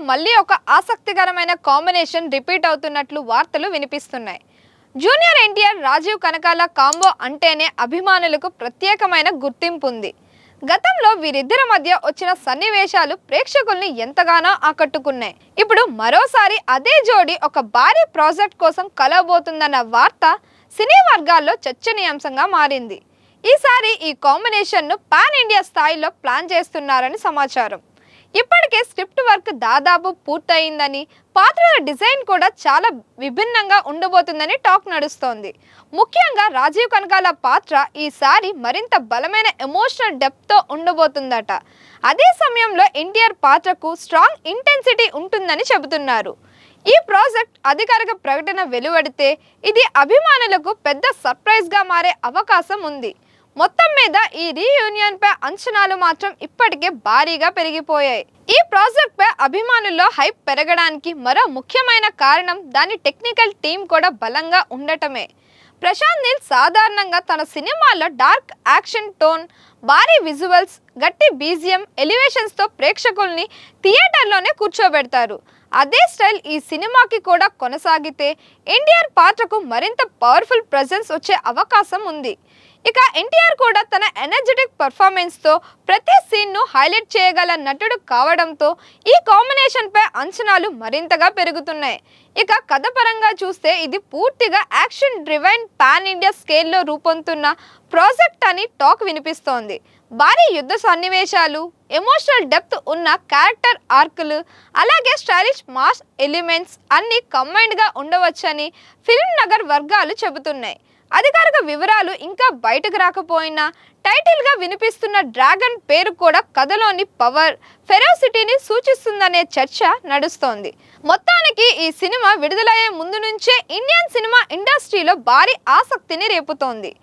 మళ్ళీ ఒక ఆసక్తికరమైన కాంబినేషన్ రిపీట్ అవుతున్నట్లు వార్తలు వినిపిస్తున్నాయి. జూనియర్ ఎన్టీఆర్ రాజీవ్ కనకాల కాంబో అంటేనే అభిమానులకు ప్రత్యేకమైన గుర్తింపు ఉంది. గతంలో వీరిద్దరి మధ్య వచ్చిన సన్నివేశాలు ప్రేక్షకుల్ని ఎంతగానో ఆకట్టుకున్నాయి. ఇప్పుడు మరోసారి అదే జోడీ ఒక భారీ ప్రాజెక్ట్ కోసం కలవబోతుందన్న వార్త సినీ వర్గాల్లో చర్చనీయాంశంగా మారింది. ఈసారి ఈ కాంబినేషన్ను పాన్ ఇండియా స్థాయిలో ప్లాన్ చేస్తున్నారని సమాచారం. ఇప్పటికే స్క్రిప్ట్ వర్క్ దాదాపు పూర్తయిందని, పాత్రల డిజైన్ కూడా చాలా విభిన్నంగా ఉండబోతుందని టాక్ నడుస్తోంది. ముఖ్యంగా రాజీవ్ కనకాల పాత్ర ఈసారి మరింత బలమైన ఎమోషనల్ డెప్త్తో ఉండబోతుందట. అదే సమయంలో ఎన్టీఆర్ పాత్రకు స్ట్రాంగ్ ఇంటెన్సిటీ ఉంటుందని చెబుతున్నారు. ఈ ప్రాజెక్ట్ అధికారిక ప్రకటన వెలువడితే ఇది అభిమానులకు పెద్ద సర్ప్రైజ్గా మారే అవకాశం ఉంది. మొత్తం మీద ఈ రీయూనియన్ పై అంచనాలు మాత్రం ఇప్పటికే భారీగా పెరిగిపోయాయి. ఈ ప్రాజెక్ట్ పై అభిమానుల్లో హైప్ పెరగడానికి మరో ముఖ్యమైన కారణం దాని టెక్నికల్ టీం కూడా బలంగా ఉండటమే. ప్రశాంత్ నీల్ సాధారణంగా తన సినిమాల్లో డార్క్ యాక్షన్ టోన్, భారీ విజువల్స్, గట్టి బీజిఎం, ఎలివేషన్స్తో ప్రేక్షకుల్ని థియేటర్లోనే కూర్చోబెడతారు. అదే స్టైల్ ఈ సినిమాకి కూడా కొనసాగితే ఎన్టీఆర్ పాత్రకు మరింత పవర్ఫుల్ ప్రెజెన్స్ వచ్చే అవకాశం ఉంది. ఇక ఎన్టీఆర్ కూడా తన ఎనర్జెటిక్ పర్ఫార్మెన్స్తో ప్రతి సీన్ను హైలైట్ చేయగల నటుడు కావడంతో ఈ కాంబినేషన్ పై అంచనాలు మరింతగా పెరుగుతున్నాయి. ఇక కథ పరంగా చూస్తే ఇది పూర్తిగా యాక్షన్ డ్రివెన్ పాన్ ఇండియా స్కేల్లో రూపొందుతున్న ప్రాజెక్ట్ అని టాక్ వినిపిస్తోంది. భారీ యుద్ధ సన్నివేశాలు, ఎమోషనల్ డెప్త్ ఉన్న క్యారెక్టర్ ఆర్క్లు, అలాగే స్టైలిష్ మాస్ ఎలిమెంట్స్ అన్ని కంబైన్డ్గా ఉండవచ్చని ఫిల్మ్ నగర్ వర్గాలు చెబుతున్నాయి. అధికారిక వివరాలు ఇంకా బయటకు రాకపోయినా టైటిల్గా వినిపిస్తున్న డ్రాగన్ పేరు కూడా కథలోని పవర్, ఫెరోసిటీని సూచిస్తుందనే చర్చ నడుస్తోంది. మొత్తానికి ఈ సినిమా విడుదలయ్యే ముందు నుంచే ఇండియన్ సినిమా ఇండస్ట్రీలో భారీ ఆసక్తిని రేపుతోంది.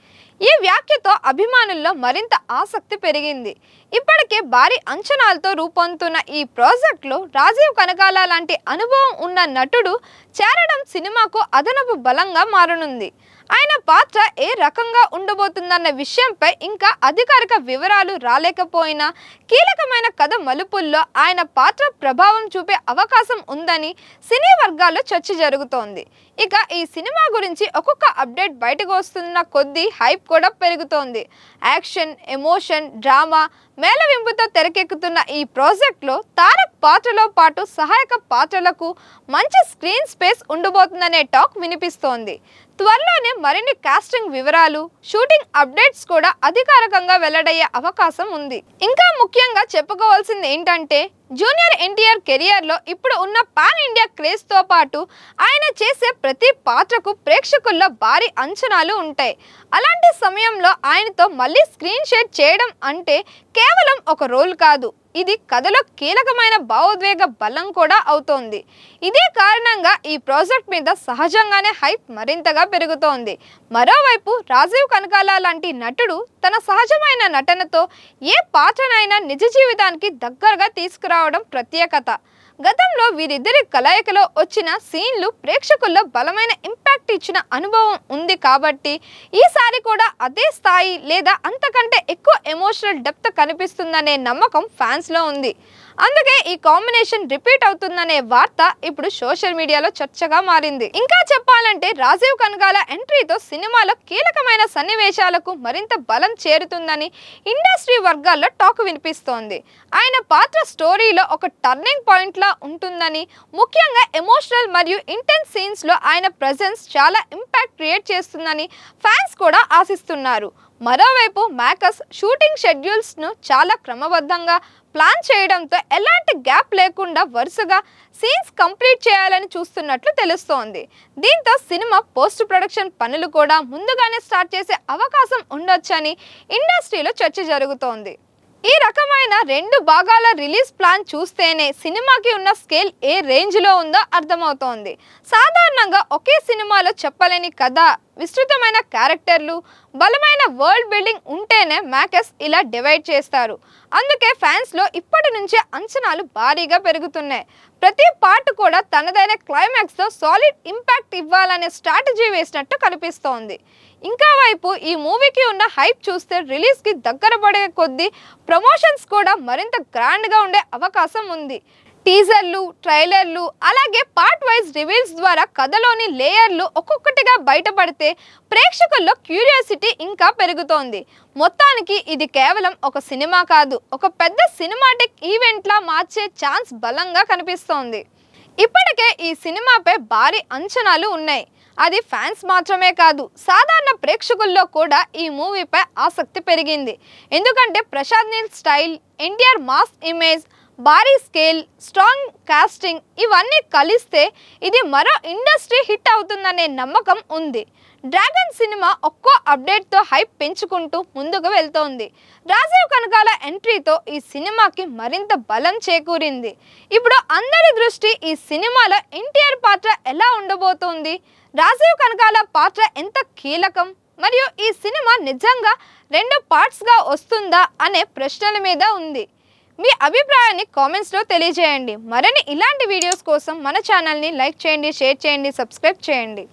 ఈ వ్యాఖ్యతో అభిమానుల్లో మరింత ఆసక్తి పెరిగింది. ఇప్పటికే భారీ అంచనాలతో రూపొందుతున్న ఈ ప్రాజెక్టులో రాజీవ్ కనకాల లాంటి అనుభవం ఉన్న నటుడు చేరడం సినిమాకు అదనపు బలంగా మారనుంది. ఆయన పాత్ర ఏ రకంగా ఉండబోతుందన్న విషయంపై ఇంకా అధికారిక వివరాలు రాలేకపోయినా కీలకమైన కథ మలుపుల్లో ఆయన పాత్ర ప్రభావం చూపే అవకాశం ఉందని సినీ వర్గాల్లో చర్చ జరుగుతోంది. ఇక ఈ సినిమా గురించి ఒక్కొక్క అప్డేట్ బయటకు వస్తున్న కొద్దీ హైప్ కూడా పెరుగుతోంది. యాక్షన్, ఎమోషన్, డ్రామా మేళవింపుతో తెరకెక్కుతున్న ఈ ప్రాజెక్ట్లో తారక్ పాత్రలో పాటు సహాయక పాత్రలకు మంచి స్క్రీన్ స్పేస్ ఉండబోతుందనే టాక్ వినిపిస్తోంది. త్వరలోనే మరిన్ని కాస్టింగ్ వివరాలు, షూటింగ్ అప్డేట్స్ కూడా అధికారికంగా వెల్లడయ్యే అవకాశం ఉంది. ఇంకా ముఖ్యంగా చెప్పుకోవాల్సింది ఏంటంటే జూనియర్ ఎన్టీఆర్ కెరియర్లో ఇప్పుడు ఉన్న పాన్ ఇండియా క్రేజ్తో పాటు ఆయన చేసే ప్రతి పాత్రకు ప్రేక్షకుల్లో భారీ అంచనాలు ఉంటాయి. అలాంటి సమయంలో ఆయనతో మళ్ళీ స్క్రీన్ షేర్ చేయడం అంటే కేవలం ఒక రోల్ కాదు, ఇది కథలో కీలకమైన భావోద్వేగ బలం కూడా అవుతోంది. ఇదే కారణంగా ఈ ప్రాజెక్ట్ మీద సహజంగానే హైప్ మరింతగా పెరుగుతోంది. మరోవైపు రాజీవ్ కనకాల లాంటి నటుడు తన సహజమైన నటనతో ఏ పాత్రనైనా నిజ జీవితానికి దగ్గరగా తీసుకురావడం ప్రత్యేకత. గతంలో వీరిద్దరి కలయికలో వచ్చిన సీన్లు ప్రేక్షకుల్లో బలమైన ఇంపాక్ట్ ఇచ్చిన అనుభవం ఉంది కాబట్టి ఈసారి కూడా అదే స్థాయి లేదా అంతకంటే ఎక్కువ ఎమోషనల్ డెప్త్ కనిపిస్తుందనే నమ్మకం ఫ్యాన్స్లో ఉంది. అందుకే ఈ కాంబినేషన్ రిపీట్ అవుతుందనే వార్త ఇప్పుడు సోషల్ మీడియాలో చర్చగా మారింది. ఇంకా చెప్పాలంటే రాజీవ్ కనకాల ఎంట్రీతో సినిమాలో కీలకమైన సన్నివేశాలకు మరింత బలం చేరుతుందని ఇండస్ట్రీ వర్గాల్లో టాక్ వినిపిస్తోంది. ఆయన పాత్ర స్టోరీలో ఒక టర్నింగ్ పాయింట్ లా ఉంటుందని, ముఖ్యంగా ఎమోషనల్ మరియు ఇంటెన్స్ సీన్స్ లో ఆయన ప్రెజెన్స్ చాలా ఇంపాక్ట్ క్రియేట్ చేస్తుందని ఫ్యాన్స్ కూడా ఆశిస్తున్నారు. మరోవైపు మేకర్స్ షూటింగ్ షెడ్యూల్స్ ను చాలా క్రమబద్ధంగా ప్లాన్ చేయడంతో ఎలాంటి గ్యాప్ లేకుండా వరుసగా సీన్స్ కంప్లీట్ చేయాలని చూస్తున్నట్లు తెలుస్తోంది. దీంతో సినిమా పోస్ట్ ప్రొడక్షన్ పనులు కూడా ముందుగానే స్టార్ట్ చేసే అవకాశం ఉండొచ్చని ఇండస్ట్రీలో చర్చ జరుగుతోంది. ఈ రకమైన 2 భాగాల రిలీజ్ ప్లాన్ చూస్తేనే సినిమాకి ఉన్న స్కేల్ ఏ రేంజ్లో ఉందో అర్థమవుతోంది. సాధారణంగా ఒకే సినిమాలో చెప్పలేని కథ, విస్తృతమైన క్యారెక్టర్లు, బలమైన వరల్డ్ బిల్డింగ్ ఉంటేనే మేకర్స్ ఇలా డివైడ్ చేస్తారు. అందుకే ఫ్యాన్స్లో ఇప్పటి నుంచే అంచనాలు భారీగా పెరుగుతున్నాయి. ప్రతి పార్ట్ కూడా తనదైన క్లైమాక్స్తో సాలిడ్ ఇంపాక్ట్ ఇవ్వాలనే స్ట్రాటజీ వేసినట్టు కనిపిస్తోంది. ఇంకా వైపు ఈ మూవీకి ఉన్న హైప్ చూస్తే రిలీజ్కి దగ్గర పడే కొద్దీ ప్రమోషన్స్ కూడా మరింత గ్రాండ్గా ఉండే అవకాశం ఉంది. టీజర్లు, ట్రైలర్లు, అలాగే పార్ట్ వైజ్ రివీల్స్ ద్వారా కథలోని లేయర్లు ఒక్కొక్కటిగా బయటపడితే ప్రేక్షకుల్లో క్యూరియాసిటీ ఇంకా పెరుగుతోంది. మొత్తానికి ఇది కేవలం ఒక సినిమా కాదు, ఒక పెద్ద సినిమాటిక్ ఈవెంట్లా మార్చే ఛాన్స్ బలంగా కనిపిస్తోంది. ఇప్పటికే ఈ సినిమాపై భారీ అంచనాలు ఉన్నాయి. అది ఫ్యాన్స్ మాత్రమే కాదు, సాధారణ ప్రేక్షకుల్లో కూడా ఈ మూవీపై ఆసక్తి పెరిగింది. ఎందుకంటే Prashanth Neel style, NTR mass image, భారీ స్కేల్, స్ట్రాంగ్ కాస్టింగ్ ఇవన్నీ కలిస్తే ఇది మరో ఇండస్ట్రీ హిట్ అవుతుందనే నమ్మకం ఉంది. డ్రాగన్ సినిమా ఒక్కో అప్డేట్తో హైప్ పెంచుకుంటూ ముందుకు వెళ్తోంది. రాజీవ్ కనకాల ఎంట్రీతో ఈ సినిమాకి మరింత బలం చేకూరింది. ఇప్పుడు అందరి దృష్టి ఈ సినిమాలో ఎన్టీఆర్ పాత్ర ఎలా ఉండబోతోంది, రాజీవ్ కనకాల పాత్ర ఎంత కీలకం, మరియు ఈ సినిమా నిజంగా 2 పార్ట్స్గా వస్తుందా అనే ప్రశ్నల మీద ఉంది. మీ అభిప్రాయాన్ని కామెంట్స్లో తెలియజేయండి. మరిన్ని ఇలాంటి వీడియోస్ కోసం మన ఛానల్ని లైక్ చేయండి, షేర్ చేయండి, సబ్స్క్రైబ్ చేయండి.